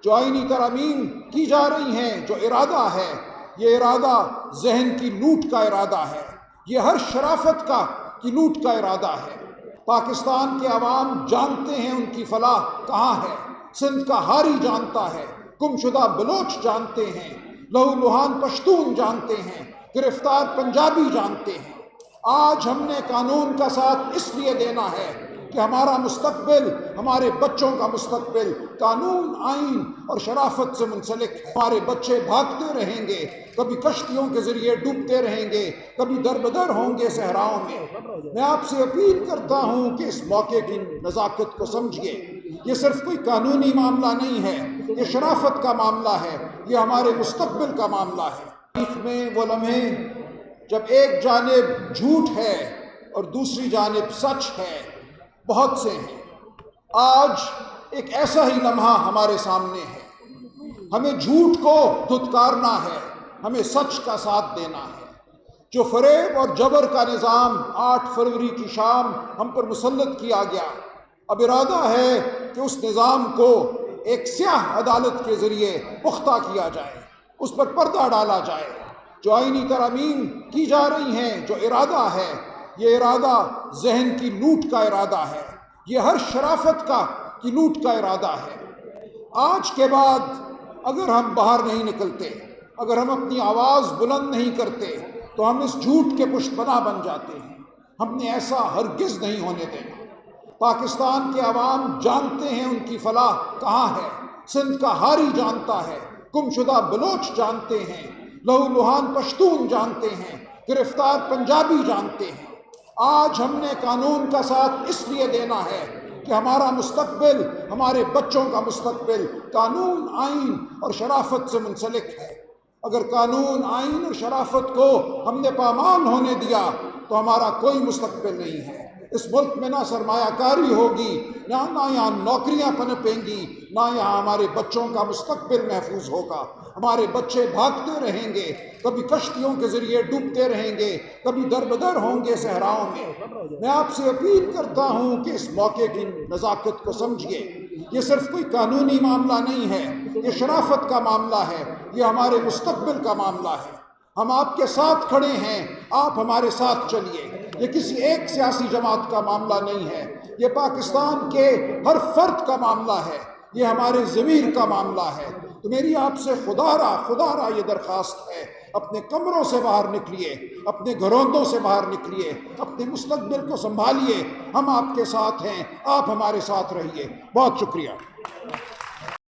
جو آئینی ترامیم کی جا رہی ہیں، جو ارادہ ہے، یہ ارادہ ذہن کی لوٹ کا ارادہ ہے، یہ ہر شرافت کی لوٹ کا ارادہ ہے۔ پاکستان کے عوام جانتے ہیں ان کی فلاح کہاں ہے، سندھ کا ہاری جانتا ہے، گمشدہ بلوچ جانتے ہیں، لہو لہان پشتون جانتے ہیں، گرفتار پنجابی جانتے ہیں۔ آج ہم نے قانون کا ساتھ اس لیے دینا ہے کہ ہمارا مستقبل، ہمارے بچوں کا مستقبل قانون، آئین اور شرافت سے منسلک ہے۔ ہمارے بچے بھاگتے رہیں گے، کبھی کشتیوں کے ذریعے ڈوبتے رہیں گے، کبھی دربدر ہوں گے صحراؤں میں۔ میں آپ سے اپیل کرتا ہوں کہ اس موقع کی نزاکت کو سمجھیے۔ یہ صرف کوئی قانونی معاملہ نہیں ہے، یہ شرافت کا معاملہ ہے، یہ ہمارے مستقبل کا معاملہ ہے۔ تاریخ میں وہ لمحے جب ایک جانب جھوٹ ہے اور دوسری جانب سچ ہے، بہت سے ہیں۔ آج ایک ایسا ہی لمحہ ہمارے سامنے ہے۔ ہمیں جھوٹ کو دھتکارنا ہے، ہمیں سچ کا ساتھ دینا ہے۔ جو فریب اور جبر کا نظام 8 فروری کی شام ہم پر مسلط کیا گیا، اب ارادہ ہے کہ اس نظام کو ایک سیاہ عدالت کے ذریعے پختہ کیا جائے، اس پر پردہ ڈالا جائے۔ جو آئینی ترامیم کی جا رہی ہیں، جو ارادہ ہے، یہ ارادہ ذہن کی لوٹ کا ارادہ ہے، یہ ہر شرافت کی لوٹ کا ارادہ ہے۔ آج کے بعد اگر ہم باہر نہیں نکلتے، اگر ہم اپنی آواز بلند نہیں کرتے، تو ہم اس جھوٹ کے پشت پناہ بن جاتے ہیں۔ ہم نے ایسا ہرگز نہیں ہونے دینا۔ پاکستان کے عوام جانتے ہیں ان کی فلاح کہاں ہے، سندھ کا ہاری جانتا ہے، گمشدہ بلوچ جانتے ہیں، لہو لہان پشتون جانتے ہیں، گرفتار پنجابی جانتے ہیں۔ آج ہم نے قانون کا ساتھ اس لیے دینا ہے کہ ہمارا مستقبل، ہمارے بچوں کا مستقبل قانون، آئین اور شرافت سے منسلک ہے۔ اگر قانون، آئین اور شرافت کو ہم نے پامال ہونے دیا تو ہمارا کوئی مستقبل نہیں ہے۔ اس ملک میں نہ سرمایہ کاری ہوگی، نہ یہاں نوکریاں پنپیں گی، نہ یہاں ہمارے بچوں کا مستقبل محفوظ ہوگا۔ ہمارے بچے بھاگتے رہیں گے، کبھی کشتیوں کے ذریعے ڈوبتے رہیں گے، کبھی دربدر ہوں گے صحراؤں میں۔ میں آپ سے اپیل کرتا ہوں کہ اس موقع کی نزاکت کو سمجھیے۔ یہ صرف کوئی قانونی معاملہ نہیں ہے، یہ شرافت کا معاملہ ہے، یہ ہمارے مستقبل کا معاملہ ہے۔ ہم آپ کے ساتھ کھڑے ہیں، آپ ہمارے ساتھ چلیے۔ یہ کسی ایک سیاسی جماعت کا معاملہ نہیں ہے، یہ پاکستان کے ہر فرد کا معاملہ ہے، یہ ہمارے ضمیر کا معاملہ ہے۔ تو میری آپ سے خدا را یہ درخواست ہے، اپنے کمروں سے باہر نکلیے، اپنے گھروندوں سے باہر نکلیے، اپنے مستقبل کو سنبھالیے۔ ہم آپ کے ساتھ ہیں، آپ ہمارے ساتھ رہیے۔ بہت شکریہ۔